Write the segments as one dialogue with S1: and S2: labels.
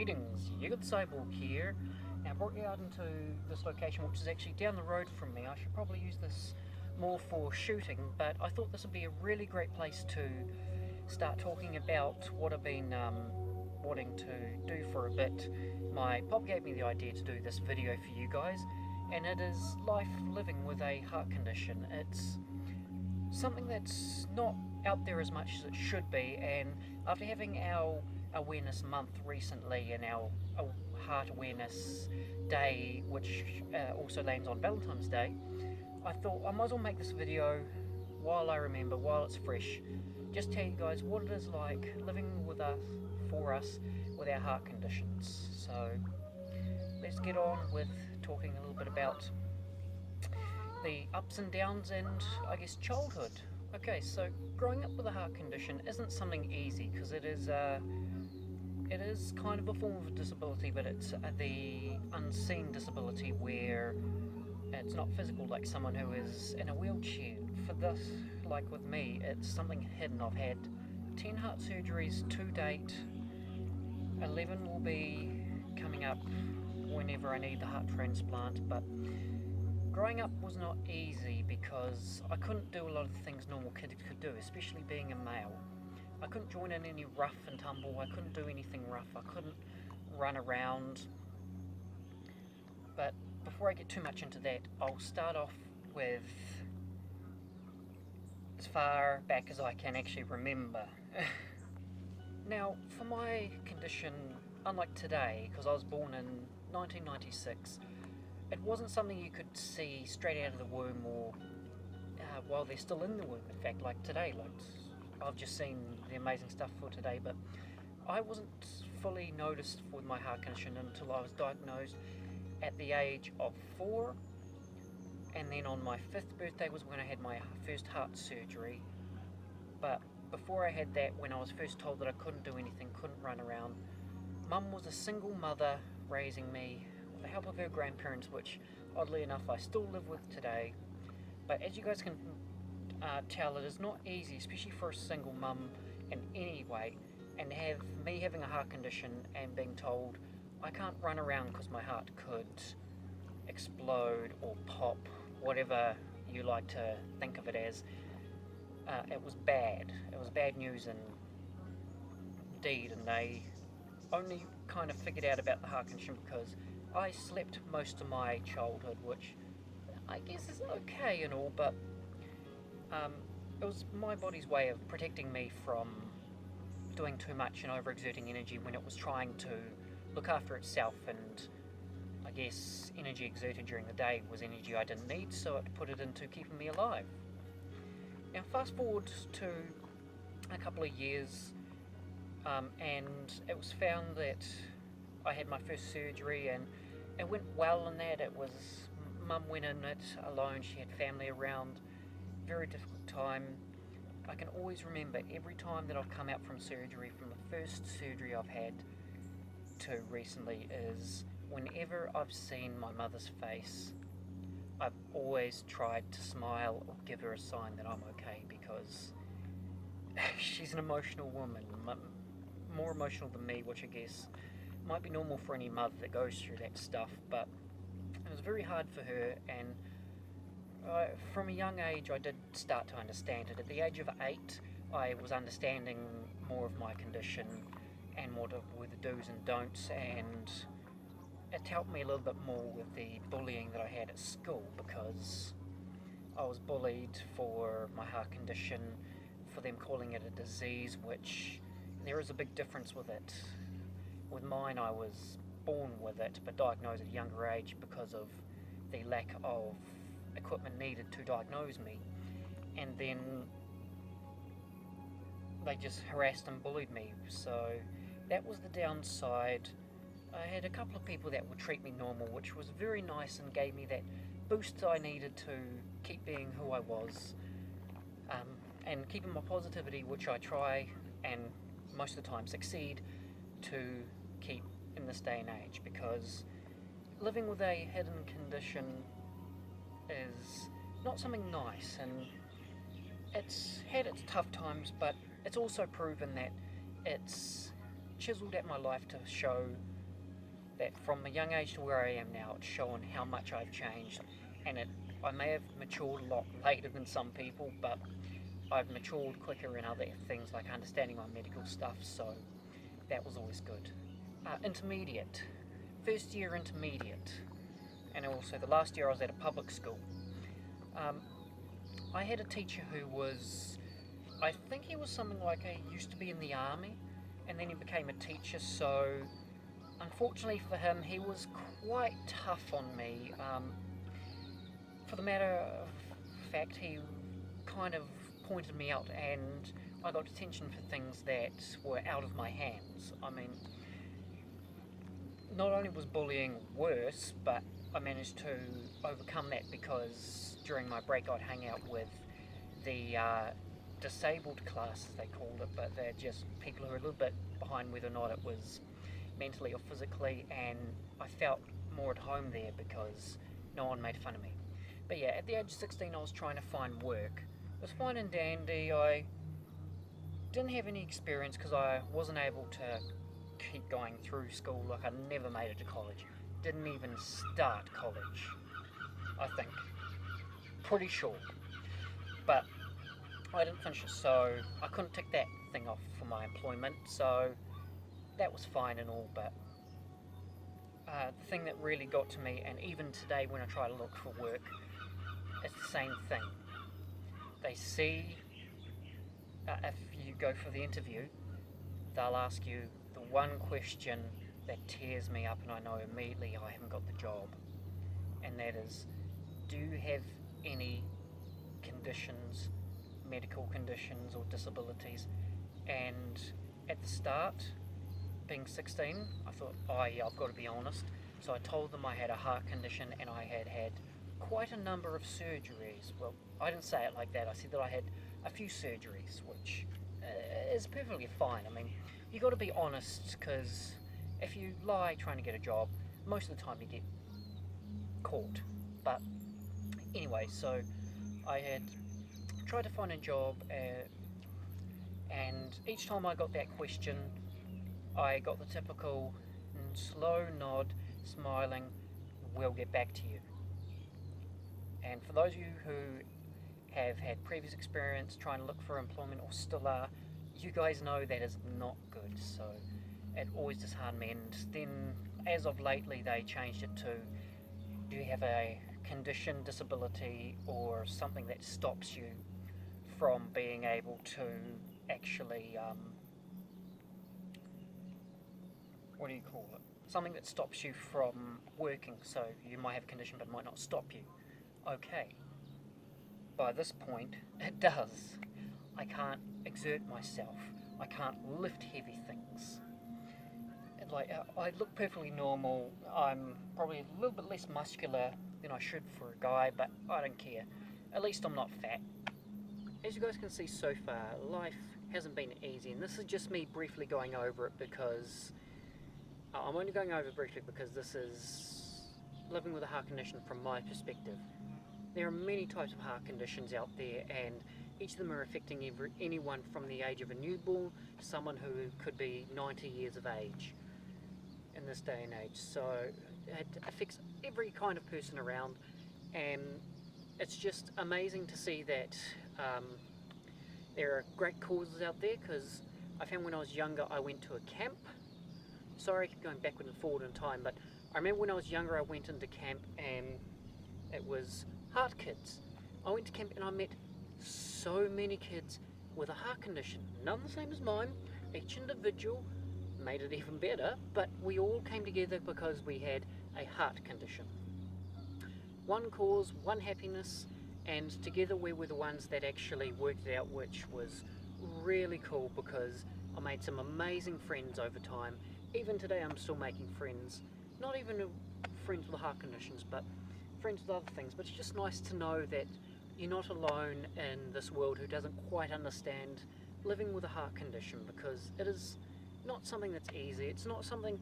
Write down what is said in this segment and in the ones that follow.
S1: Greetings, you got Cyborg here. Now I brought you out into this location which is actually down the road from me. I should probably use this more for shooting, but I thought this would be a really great place to start talking about what I've been wanting to do for a bit. My pop gave me the idea to do this video for you guys, and it is life living with a heart condition. It's something that's not out there as much as it should be, and after having our awareness month recently and our heart awareness day, which also lands on Valentine's Day, I thought I might as well make this video while I remember, while it's fresh, just tell you guys what it is like living with us, for us, with our heart conditions. So let's get on with talking a little bit about the ups and downs and I guess childhood. Okay, so growing up with a heart condition isn't something easy, because it is kind of a form of disability, but it's the unseen disability where it's not physical, like someone who is in a wheelchair. For this, like with me, it's something hidden. I've had 10 heart surgeries to date. 11 will be coming up whenever I need the heart transplant, but growing up was not easy because I couldn't do a lot of the things normal kids could do, especially being a male. I couldn't join in any rough and tumble, I couldn't do anything rough, I couldn't run around. But before I get too much into that, I'll start off with as far back as I can actually remember. Now, for my condition, unlike today, because I was born in 1996, it wasn't something you could see straight out of the womb or while they're still in the womb. In fact, like today, I've just seen the amazing stuff for today, but I wasn't fully noticed with my heart condition until I was diagnosed at the age of 4, and then on my 5th birthday was when I had my first heart surgery. But before I had that, when I was first told that I couldn't do anything, couldn't run around, Mum was a single mother raising me with the help of her grandparents, which oddly enough I still live with today. But as you guys can tell, it is not easy, especially for a single mum in any way, and have me having a heart condition and being told I can't run around because my heart could explode or pop, whatever you like to think of it as. It was bad. It was bad news indeed, and they only kind of figured out about the heart condition because I slept most of my childhood, which I guess is okay and all, but it was my body's way of protecting me from doing too much and overexerting energy when it was trying to look after itself, and I guess energy exerted during the day was energy I didn't need, so it put it into keeping me alive. Now fast forward to a couple of years, and it was found that I had my first surgery, and it went well in that. It was, Mum went in it alone, she had family around, very difficult time. I can always remember every time that I've come out from surgery, from the first surgery I've had to recently, is whenever I've seen my mother's face, I've always tried to smile or give her a sign that I'm okay, because she's an emotional woman, more emotional than me, which I guess might be normal for any mother that goes through that stuff, but it was very hard for her. And from a young age I did start to understand it. At the age of 8 I was understanding more of my condition and what were the do's and don'ts, and it helped me a little bit more with the bullying that I had at school, because I was bullied for my heart condition, for them calling it a disease, which there is a big difference with it. With mine, I was born with it, but diagnosed at a younger age because of the lack of equipment needed to diagnose me. And then they just harassed and bullied me, so that was the downside. I had a couple of people that would treat me normal, which was very nice and gave me that boost I needed to keep being who I was, and keeping my positivity, which I try and most of the time succeed to keep in this day and age, because living with a hidden condition is not something nice, and it's had its tough times, but it's also proven that it's chiseled at my life to show that from a young age to where I am now, it's shown how much I've changed, and I may have matured a lot later than some people, but I've matured quicker in other things like understanding my medical stuff, so that was always good. Intermediate. First year intermediate, and also the last year I was at a public school. I had a teacher who was, I think he was something like he used to be in the army, and then he became a teacher, so unfortunately for him, he was quite tough on me. For the matter of fact, he kind of pointed me out, and I got detention for things that were out of my hands. I mean, not only was bullying worse, but I managed to overcome that because during my break I'd hang out with the disabled class, as they called it, but they're just people who are a little bit behind whether or not it was mentally or physically, and I felt more at home there because no one made fun of me. But yeah, at the age of 16 I was trying to find work. It was fine and dandy. I didn't have any experience because I wasn't able to keep going through school. Like, I never made it to college. Didn't even start college, I think. Pretty sure. But I didn't finish it, so I couldn't tick that thing off for my employment, so that was fine and all, but the thing that really got to me, and even today when I try to look for work, it's the same thing. They see, if you go for the interview, they'll ask you the one question that tears me up, and I know immediately I haven't got the job, and that is, do you have any conditions, medical conditions or disabilities? And at the start, being 16, I thought, oh yeah, I've got to be honest. So I told them I had a heart condition and I had had quite a number of surgeries. Well, I didn't say it like that. I said that I had a few surgeries, which is perfectly fine. I mean, you got to be honest, because if you lie trying to get a job, most of the time you get caught. But anyway, so I had tried to find a job, and each time I got that question, I got the typical slow nod, smiling, we'll get back to you. And for those of you who have had previous experience trying to look for employment or still are, you guys know that is not good, so it always disheartened me. And then as of lately they changed it to, do you have a condition, disability, or something that stops you from being able to actually, what do you call it? Something that stops you from working. So you might have a condition but it might not stop you. Okay. By this point, it does. I can't exert myself. I can't lift heavy things. Like, I look perfectly normal. I'm probably a little bit less muscular than I should for a guy, but I don't care. At least I'm not fat. As you guys can see so far, life hasn't been easy, and this is just me briefly going over it because I'm only going over it briefly because this is living with a heart condition from my perspective. There are many types of heart conditions out there, and each of them are affecting anyone from the age of a newborn to someone who could be 90 years of age in this day and age. So it affects every kind of person around, and it's just amazing to see that there are great causes out there, because I found when I was younger I went to a camp. Sorry I keep going backward and forward in time, but I remember when I was younger I went into camp and it was heart kids. I went to camp and I met so many kids with a heart condition, none the same as mine. Each individual made it even better, but we all came together because we had a heart condition. One cause, one happiness, and together we were the ones that actually worked it out, which was really cool because I made some amazing friends over time. Even today I'm still making friends, not even friends with heart conditions, but friends with other things. But it's just nice to know that you're not alone in this world who doesn't quite understand living with a heart condition, because it is not something that's easy. It's not something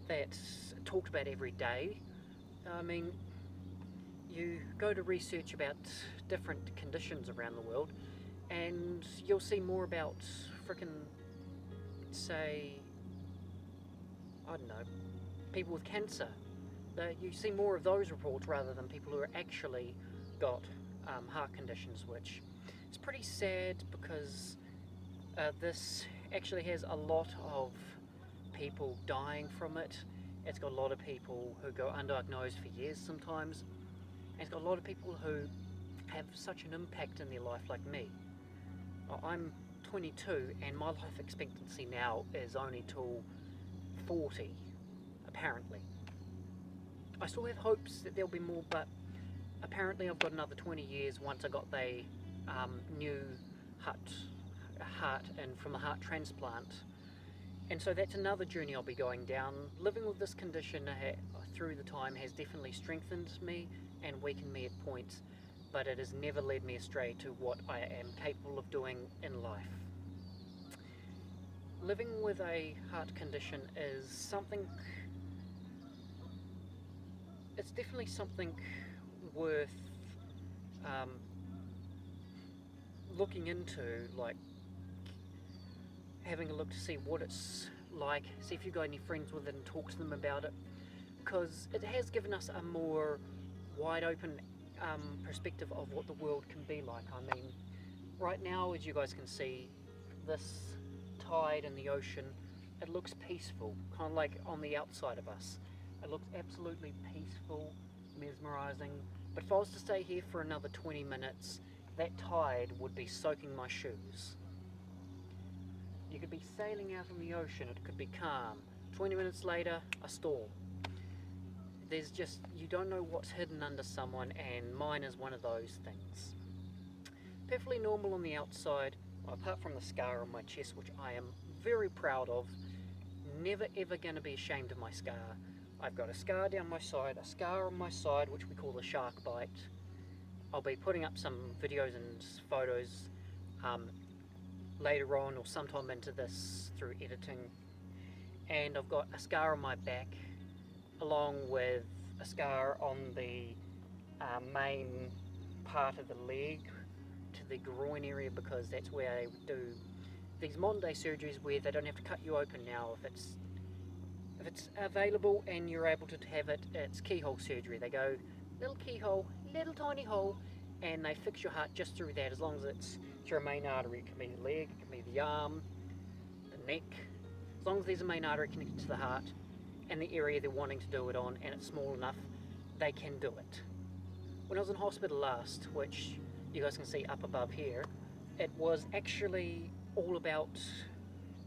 S1: that's talked about every day. I mean, you go to research about different conditions around the world and you'll see more about frickin', say, I don't know, people with cancer. You see more of those reports rather than people who are actually got heart conditions, which is pretty sad because this actually has a lot of people dying from it. It's got a lot of people who go undiagnosed for years sometimes. And it's got a lot of people who have such an impact in their life like me. I'm 22 and my life expectancy now is only till 40, apparently. I still have hopes that there'll be more, but apparently I've got another 20 years once I got the new heart and from a heart transplant. And so that's another journey I'll be going down. Living with this condition through the time has definitely strengthened me and weakened me at points, but it has never led me astray to what I am capable of doing in life. Living with a heart condition is something, it's definitely something worth looking into, like having a look to see what it's like, see if you've got any friends with it and talk to them about it, because it has given us a more wide open perspective of what the world can be like. I mean, right now, as you guys can see, this tide in the ocean, it looks peaceful, kind of like on the outside of us. It looks absolutely peaceful, mesmerizing, but if I was to stay here for another 20 minutes, that tide would be soaking my shoes. You could be sailing out on the ocean, it could be calm. 20 minutes later, a storm. There's just, you don't know what's hidden under someone, and mine is one of those things. Perfectly normal on the outside, apart from the scar on my chest, which I am very proud of. Never ever going to be ashamed of my scar. I've got a scar down my side, a scar on my side, which we call the shark bite. I'll be putting up some videos and photos later on or sometime into this through editing. And I've got a scar on my back, along with a scar on the main part of the leg to the groin area, because that's where they do these modern day surgeries where they don't have to cut you open now. If it's available and you're able to have it, it's keyhole surgery. They go little keyhole, little tiny hole, and they fix your heart just through that, as long as it's through a main artery. It can be the leg, it can be the arm, the neck. As long as there's a main artery connected to the heart and the area they're wanting to do it on, and it's small enough, they can do it. When I was in hospital last, which you guys can see up above here, it was actually all about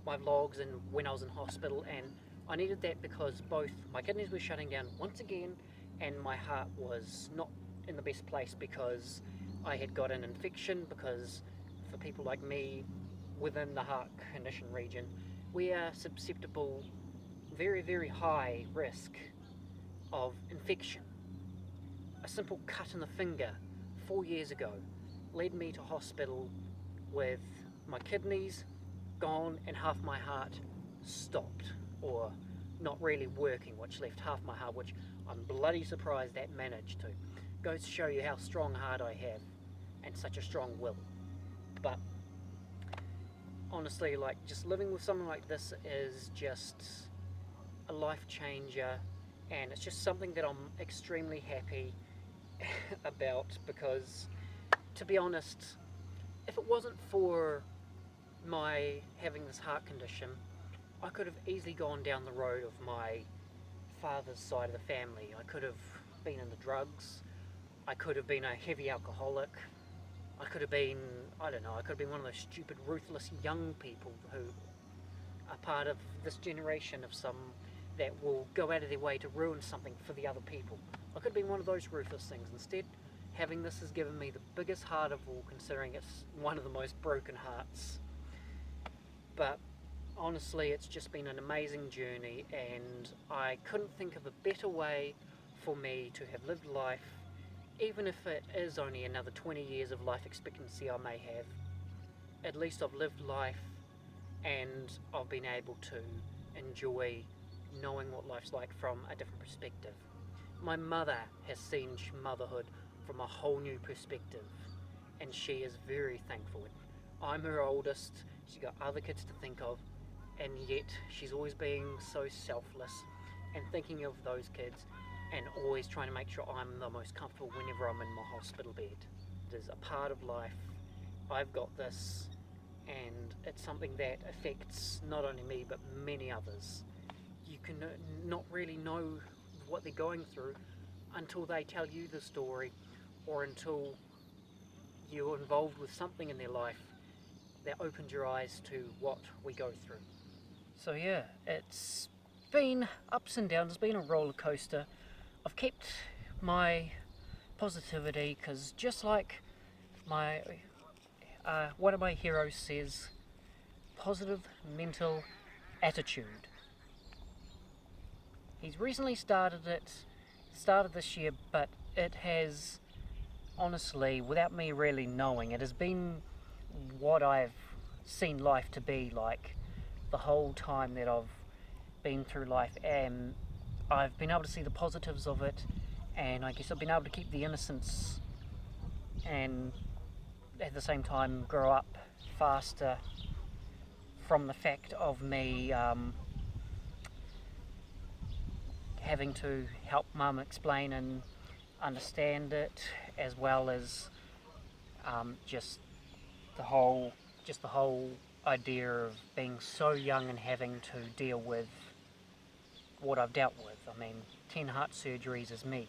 S1: my vlogs and when I was in hospital, and I needed that because both my kidneys were shutting down once again and my heart was not in the best place because I had got an infection. Because for people like me within the heart condition region, we are susceptible, very, very high risk of infection. A simple cut in the finger 4 years ago led me to hospital with my kidneys gone and half my heart stopped, or not really working, which left half my heart, which I'm bloody surprised that managed to. Goes to show you how strong a heart I have and such a strong will. But honestly, like, just living with something like this is just a life changer, and it's just something that I'm extremely happy about, because to be honest, if it wasn't for my having this heart condition, I could have easily gone down the road of my father's side of the family. I could have been into drugs, I could have been a heavy alcoholic, I could have been, I don't know, I could have been one of those stupid, ruthless young people who are part of this generation of some that will go out of their way to ruin something for the other people. I could have been one of those ruthless things. Instead, having this has given me the biggest heart of all, considering it's one of the most broken hearts. But honestly, it's just been an amazing journey, and I couldn't think of a better way for me to have lived life, even if it is only another 20 years of life expectancy I may have. At least I've lived life, and I've been able to enjoy knowing what life's like from a different perspective. My mother has seen motherhood from a whole new perspective, and she is very thankful. I'm her oldest, she's got other kids to think of, and yet she's always being so selfless and thinking of those kids, and always trying to make sure I'm the most comfortable whenever I'm in my hospital bed. It is a part of life. I've got this, and it's something that affects not only me but many others. You can not really know what they're going through until they tell you the story, or until you're involved with something in their life that opened your eyes to what we go through. So yeah, it's been ups and downs, it's been a roller coaster. I've kept my positivity, because just like my one of my heroes says, positive mental attitude. He's recently started this year, but it has, honestly, without me really knowing, it has been what I've seen life to be like the whole time that I've been through life, and I've been able to see the positives of it, and I guess I've been able to keep the innocence and at the same time grow up faster from the fact of me having to help Mum explain and understand it, as well as just the whole idea of being so young and having to deal with what I've dealt with. I mean, 10 heart surgeries is me.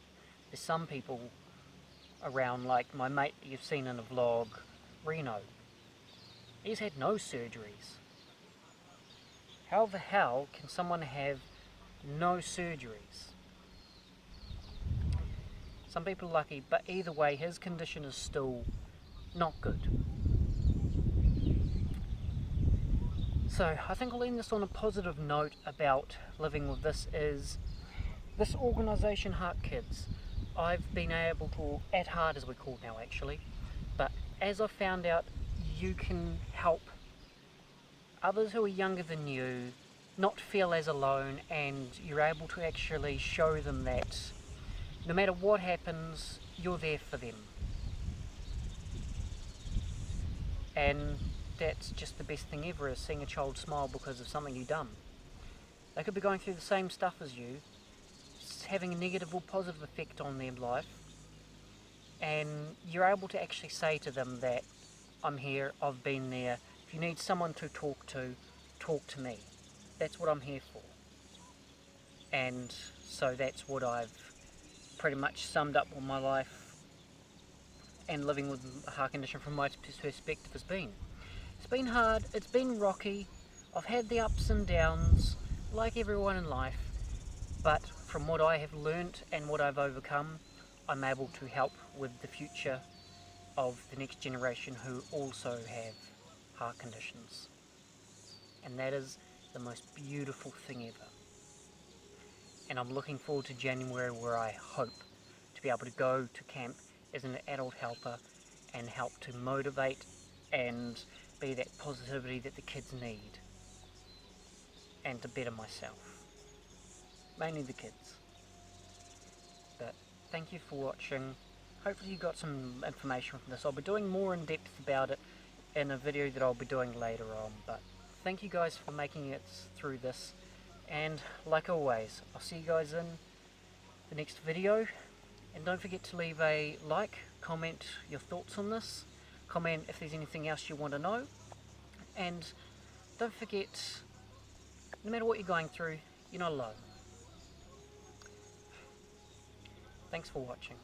S1: There's some people around, like my mate that you've seen in a vlog, Reno. He's had no surgeries. How the hell can someone have no surgeries? Some people are lucky, but either way, his condition is still not good. So I think I'll end this on a positive note about living with this organisation, Heart Kids. I've been able to, at Heart as we're called now actually, but as I've found out, you can help others who are younger than you not feel as alone, and you're able to actually show them that no matter what happens, you're there for them. And that's just the best thing ever, is seeing a child smile because of something you've done. They could be going through the same stuff as you, having a negative or positive effect on their life, and you're able to actually say to them that I'm here, I've been there, if you need someone to talk to me. That's what I'm here for. And so that's what I've pretty much summed up what my life and living with a heart condition from my perspective has been. It's been hard, it's been rocky, I've had the ups and downs, like everyone in life, but from what I have learnt and what I've overcome, I'm able to help with the future of the next generation who also have heart conditions. And that is the most beautiful thing ever. And I'm looking forward to January, where I hope to be able to go to camp as an adult helper and help to motivate and be that positivity that the kids need, and to better myself. Mainly the kids. But thank you for watching. Hopefully you got some information from this. I'll be doing more in depth about it in a video that I'll be doing later on. But thank you guys for making it through this. And like always, I'll see you guys in the next video. And don't forget to leave a like, comment your thoughts on this. Comment if there's anything else you want to know. And don't forget, no matter what you're going through, you're not alone. Thanks for watching.